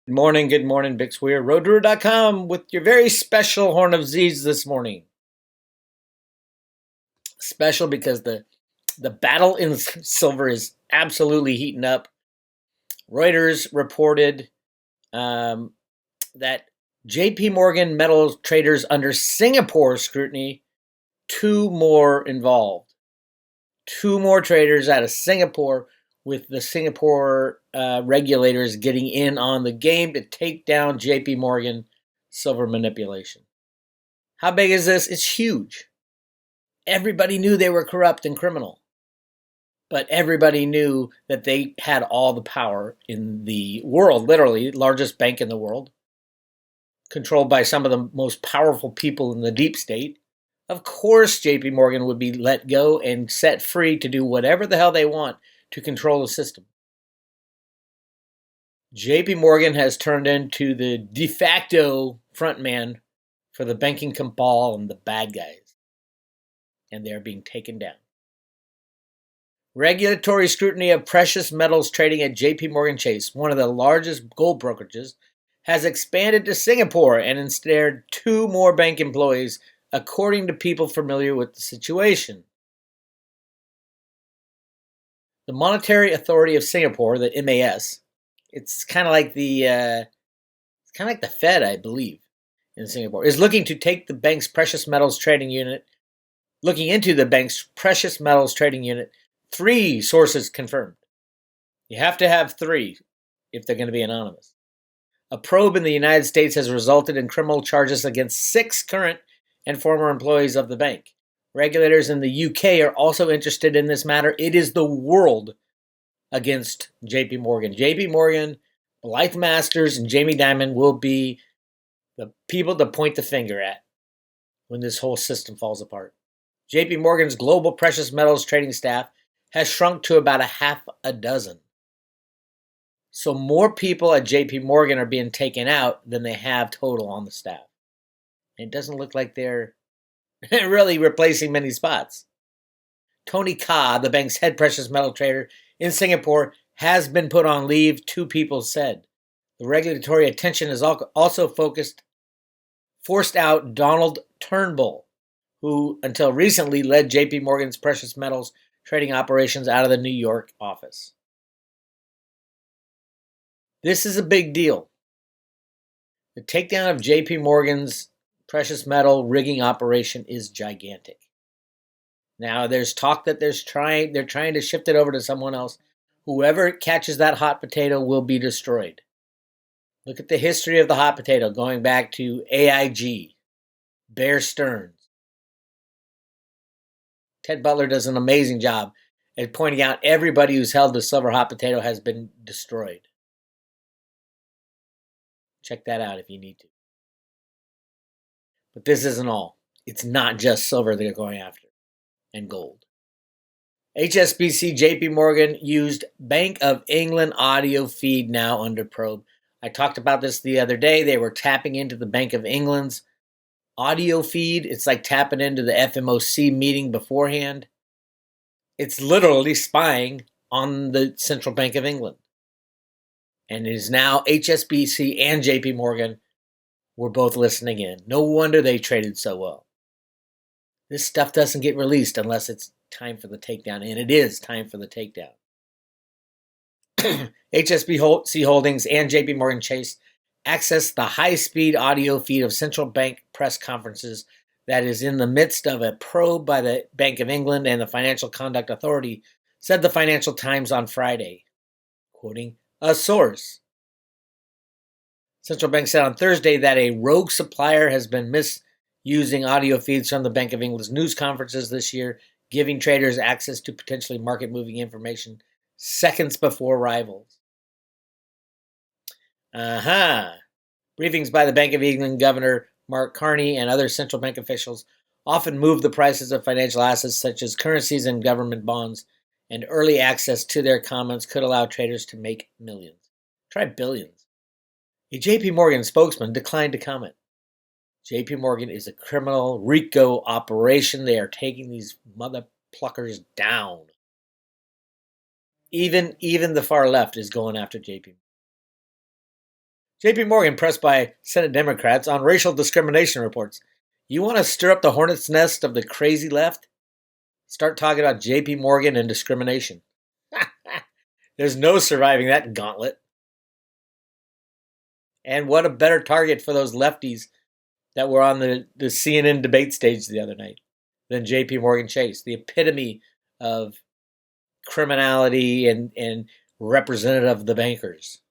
Good morning, Bix Weir, roadrunner.com with your very special Horn of Z's this morning. Special because the battle in silver is absolutely heating up. Reuters reported that JP Morgan metals traders under Singapore scrutiny, two more involved. Two more traders out of Singapore, with the Singapore regulators getting in on the game to take down JP Morgan silver manipulation. How big is this? It's huge. Everybody knew they were corrupt and criminal, but everybody knew that they had all the power in the world, literally, largest bank in the world, controlled by some of the most powerful people in the deep state. Of course, JP Morgan would be let go and set free to do whatever the hell they want to control the system. JP Morgan has turned into the de facto frontman for the banking cabal and the bad guys, and they're being taken down. Regulatory scrutiny of precious metals trading at JP Morgan Chase, one of the largest gold brokerages, has expanded to Singapore and ensnared two more bank employees, according to people familiar with the situation. The Monetary Authority of Singapore, the MAS, it's kind of like the Fed, I believe, in Singapore, is looking into the bank's precious metals trading unit. Three sources confirmed. You have to have three if they're going to be anonymous. A probe in the United States has resulted in criminal charges against 6 current and former employees of the bank. Regulators in the UK are also interested in this matter. It is the world against JP Morgan. JP Morgan, Blythe Masters, and Jamie Dimon will be the people to point the finger at when this whole system falls apart. JP Morgan's global precious metals trading staff has shrunk to about a half a dozen. So more people at JP Morgan are being taken out than they have total on the staff. And it doesn't look like they're really replacing many spots. Tony Ka, the bank's head precious metal trader in Singapore, has been put on leave, two people said. The regulatory attention has also forced out Donald Turnbull, who until recently led JP Morgan's precious metals trading operations out of the New York office. This is a big deal. The takedown of JP Morgan's precious metal rigging operation is gigantic. Now there's talk that they're trying to shift it over to someone else. Whoever catches that hot potato will be destroyed. Look at the history of the hot potato going back to AIG, Bear Stearns. Ted Butler does an amazing job at pointing out everybody who's held the silver hot potato has been destroyed. Check that out if you need to. But this isn't all. It's not just silver they're going after, and gold. HSBC JP Morgan used Bank of England audio feed now under probe. I talked about this the other day. They were tapping into the Bank of England's audio feed. It's like tapping into the FMOC meeting beforehand. It's literally spying on the Central Bank of England. And it is now HSBC and JP Morgan were both listening in. No wonder they traded so well. This stuff doesn't get released unless it's time for the takedown, and it is time for the takedown. HSBC Holdings and JP Morgan Chase access the high-speed audio feed of central bank press conferences that is in the midst of a probe by the Bank of England and the Financial Conduct Authority, said the Financial Times on Friday, quoting a source. Central Bank said on Thursday that a rogue supplier has been misusing audio feeds from the Bank of England's news conferences this year, giving traders access to potentially market-moving information seconds before rivals. Briefings by the Bank of England Governor Mark Carney and other central bank officials often move the prices of financial assets such as currencies and government bonds, and early access to their comments could allow traders to make millions. Try billions. A JP Morgan spokesman declined to comment. JP Morgan is a criminal RICO operation. They are taking these mother pluckers down. Even the far left is going after JP. J.P. Morgan pressed by Senate Democrats on racial discrimination reports. You want to stir up the hornet's nest of the crazy left? Start talking about J.P. Morgan and discrimination. There's no surviving that gauntlet. And what a better target for those lefties that were on the CNN debate stage the other night than J.P. Morgan Chase, the epitome of criminality and representative of the bankers.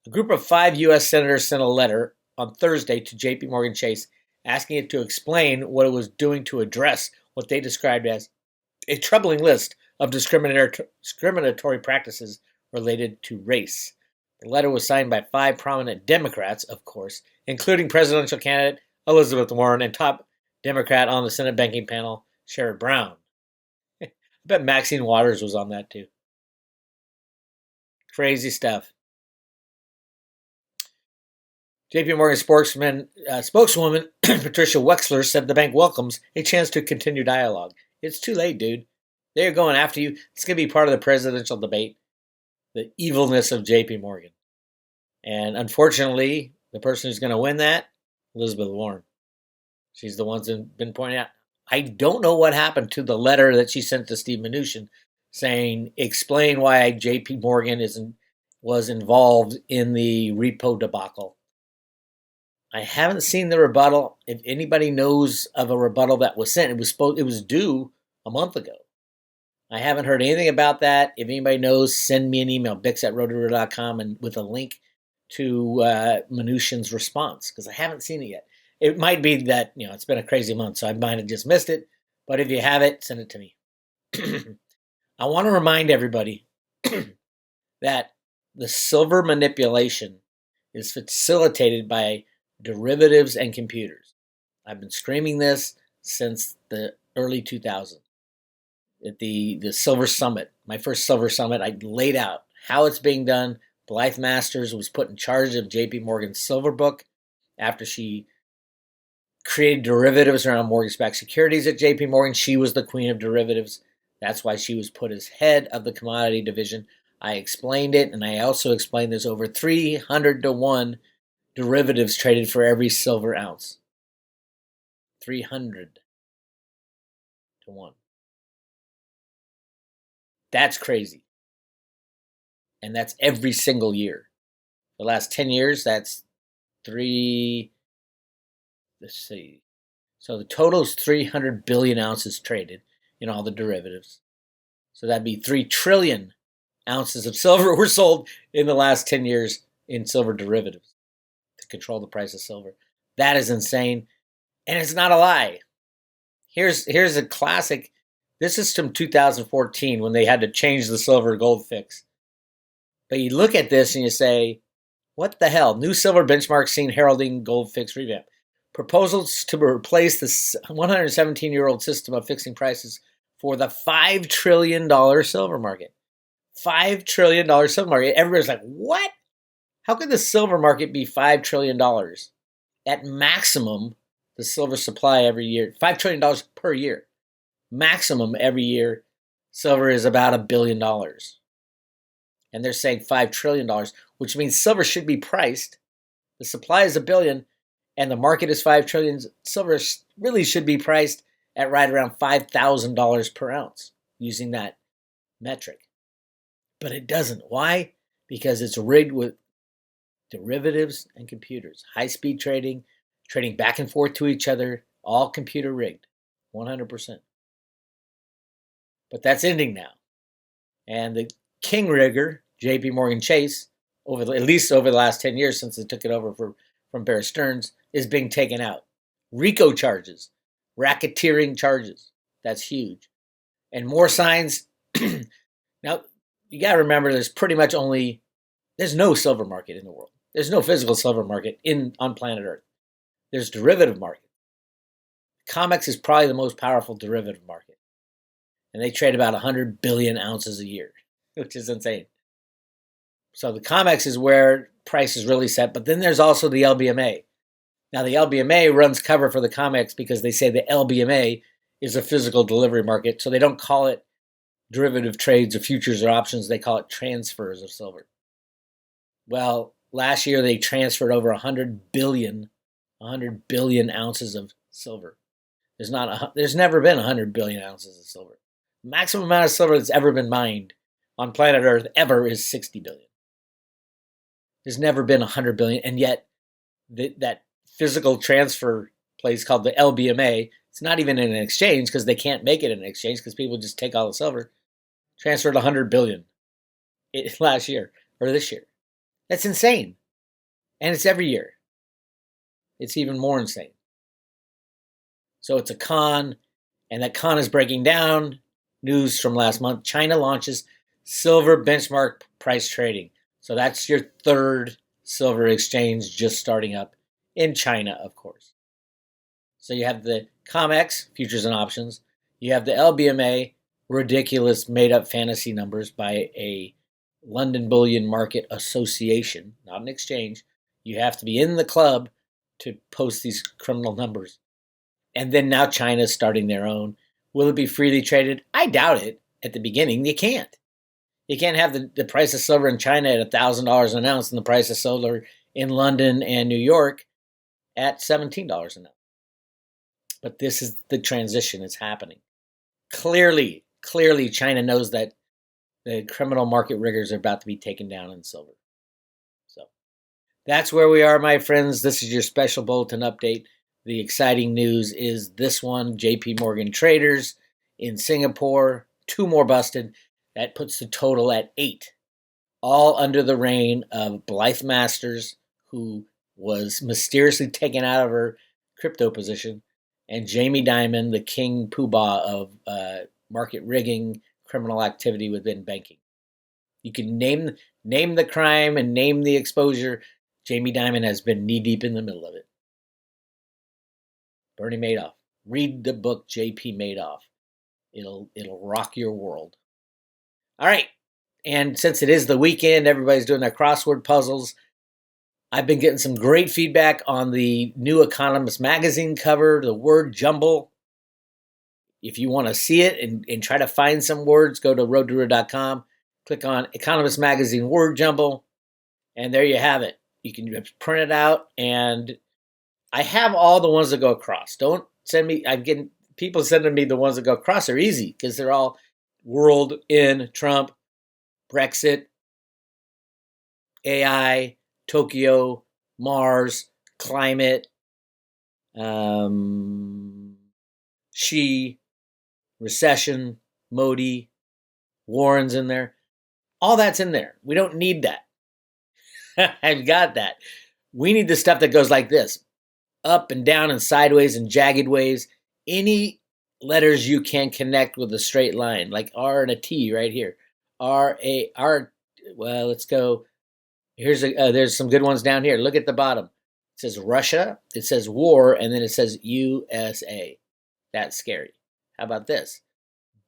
A group of 5 U.S. senators sent a letter on Thursday to J.P. Morgan Chase asking it to explain what it was doing to address what they described as a troubling list of discriminatory practices related to race. The letter was signed by 5 prominent Democrats, of course, including presidential candidate Elizabeth Warren and top Democrat on the Senate banking panel, Sherrod Brown. I bet Maxine Waters was on that too. Crazy stuff. JP Morgan spokeswoman Patricia Wexler said the bank welcomes a chance to continue dialogue. It's too late, dude. They're going after you. It's going to be part of the presidential debate, the evilness of JP Morgan. And unfortunately, the person who's going to win that, Elizabeth Warren. She's the one that's been pointing out. I don't know what happened to the letter that she sent to Steve Mnuchin saying, explain why JP Morgan was involved in the repo debacle. I haven't seen the rebuttal. If anybody knows of a rebuttal that was sent, it was due a month ago. I haven't heard anything about that. If anybody knows, send me an email, bix@rotoroo.com, and with a link to Mnuchin's response, because I haven't seen it yet. It might be that, it's been a crazy month, so I might have just missed it. But if you have it, send it to me. I want to remind everybody that the silver manipulation is facilitated by derivatives and computers. I've been screaming this since the early 2000s. At the Silver Summit, my first Silver Summit, I laid out how it's being done. Blythe Masters was put in charge of JP Morgan's Silver Book after she created derivatives around mortgage-backed securities at JP Morgan. She was the queen of derivatives. That's why she was put as head of the commodity division. I explained it, and I also explained there's over 300 to 1 derivatives traded for every silver ounce. 300 to 1. That's crazy. And that's every single year. The last 10 years, that's let's see. So the total is 300 billion ounces traded in all the derivatives. So that'd be 3 trillion ounces of silver were sold in the last 10 years in silver derivatives to control the price of silver. That is insane. And it's not a lie. Here's a classic. This is from 2014 when they had to change the silver gold fix. But you look at this and you say, what the hell? New silver benchmark seen heralding gold fix revamp. Proposals to replace the 117-year-old system of fixing prices for the $5 trillion silver market. $5 trillion silver market. Everybody's like, what? How could the silver market be $5 trillion? At maximum, the silver supply every year, $5 trillion per year. Maximum every year, silver is about $1 billion. And they're saying $5 trillion, which means silver should be priced. The supply is $1 billion, and the market is $5 trillion. Silver really should be priced at right around $5,000 per ounce using that metric. But it doesn't. Why? Because it's rigged with derivatives and computers. High-speed trading, trading back and forth to each other, all computer rigged, 100%. But that's ending now. And the king rigger, JP Morgan Chase, at least over the last 10 years since they took it over from Bear Stearns, is being taken out. RICO charges, racketeering charges. That's huge. And more signs. Now, you got to remember there's no silver market in the world. There's no physical silver market on planet Earth. There's derivative market. COMEX is probably the most powerful derivative market. And they trade about 100 billion ounces a year, which is insane. So the COMEX is where price is really set. But then there's also the LBMA. Now, the LBMA runs cover for the COMEX because they say the LBMA is a physical delivery market. So they don't call it derivative trades or futures or options. They call it transfers of silver. Well, last year they transferred over 100 billion ounces of silver. There's never been 100 billion ounces of silver. The maximum amount of silver that's ever been mined on planet Earth ever is 60 billion. There's never been 100 billion, and yet that physical transfer place called the LBMA, it's not even in an exchange because they can't make it in an exchange because people just take all the silver, transferred 100 billion last year or this year. That's insane. And it's every year. It's even more insane. So it's a con, and that con is breaking down. News from last month, China launches silver benchmark price trading. So that's your third silver exchange just starting up in China, of course. So you have the COMEX, futures and options. You have the LBMA, ridiculous made-up fantasy numbers by a London Bullion Market Association, not an exchange. You have to be in the club to post these criminal numbers. And then now China's starting their own. Will it be freely traded? I doubt it at the beginning. You can't. You can't have the price of silver in China at $1,000 an ounce and the price of silver in London and New York at $17 an ounce. But this is the transition that's happening. Clearly, China knows that the criminal market riggers are about to be taken down in silver. So that's where we are, my friends. This is your special bulletin update. The exciting news is this one, JP Morgan traders in Singapore, 2 more busted. That puts the total at 8, all under the reign of Blythe Masters, who was mysteriously taken out of her crypto position, and Jamie Dimon, the king poobah of market rigging, criminal activity within banking. You can name the crime and name the exposure. Jamie Dimon has been knee-deep in the middle of it. Bernie Madoff. Read the book J.P. Madoff. It'll rock your world. All right. And since it is the weekend, everybody's doing their crossword puzzles. I've been getting some great feedback on the New Economist magazine cover, the word jumble. If you want to see it and try to find some words, go to roadtoro.com, click on Economist Magazine Word Jumble, and there you have it. You can print it out, and I have all the ones that go across. Don't send me, I'm getting people sending me the ones that go across are easy because they're all world in Trump, Brexit, AI, Tokyo, Mars, climate, Xi, recession, Modi, Warren's in there. All that's in there. We don't need that. I've got that. We need the stuff that goes like this. Up and down and sideways and jagged ways. Any letters you can connect with a straight line, like R and a T right here. R. Well, let's go. There's some good ones down here. Look at the bottom. It says Russia, it says war, and then it says USA. That's scary. How about this?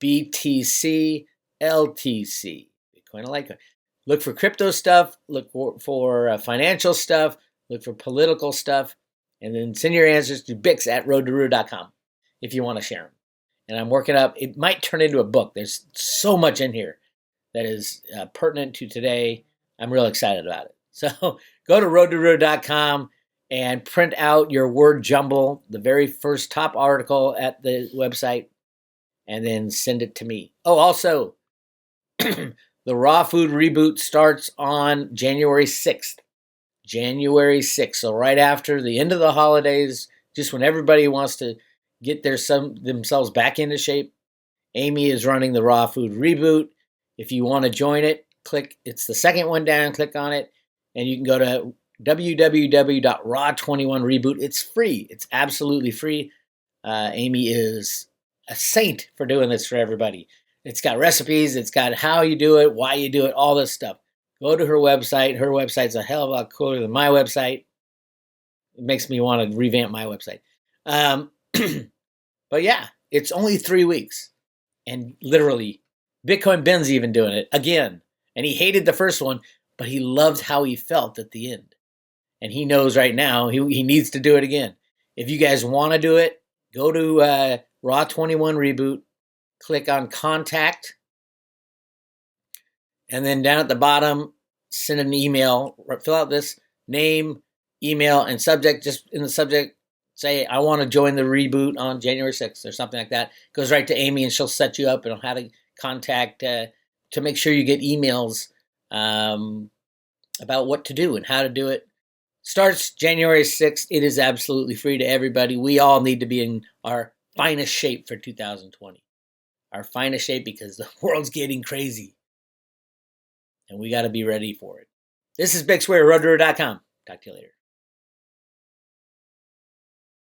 BTC, LTC. Bitcoin Litecoin. Look for crypto stuff. Look for financial stuff. Look for political stuff. And then send your answers to bix@roadtoro.com if you want to share them. And I'm working up. It might turn into a book. There's so much in here that is pertinent to today. I'm real excited about it. So go to roadtoro.com and print out your word jumble, the very first top article at the website, and then send it to me. Oh, also, the Raw Food Reboot starts on January 6th. January 6th. So right after the end of the holidays, just when everybody wants to get themselves back into shape, Amy is running the Raw Food Reboot. If you want to join it, it's the second one down, click on it, and you can go to www.raw21reboot. It's free. It's absolutely free. Amy is a saint for doing this for everybody. It's got recipes. It's got how you do it, why you do it, all this stuff. Go to her website. Her website's a hell of a lot cooler than my website. It makes me want to revamp my website. But yeah, it's only 3 weeks. And literally, Bitcoin Ben's even doing it again. And he hated the first one, but he loved how he felt at the end. And he knows right now he needs to do it again. If you guys want to do it, go to Raw 21 Reboot, click on Contact, and then down at the bottom, send an email, fill out this name, email, and subject. Just in the subject, say, I want to join the reboot on January 6th or something like that. Goes right to Amy, and she'll set you up on how to contact to make sure you get emails about what to do and how to do it. Starts January 6th. It is absolutely free to everybody. We all need to be in our finest shape for 2020. Our finest shape, because the world's getting crazy. And we got to be ready for it. This is Bix Weir, roadrunner.com. Talk to you later.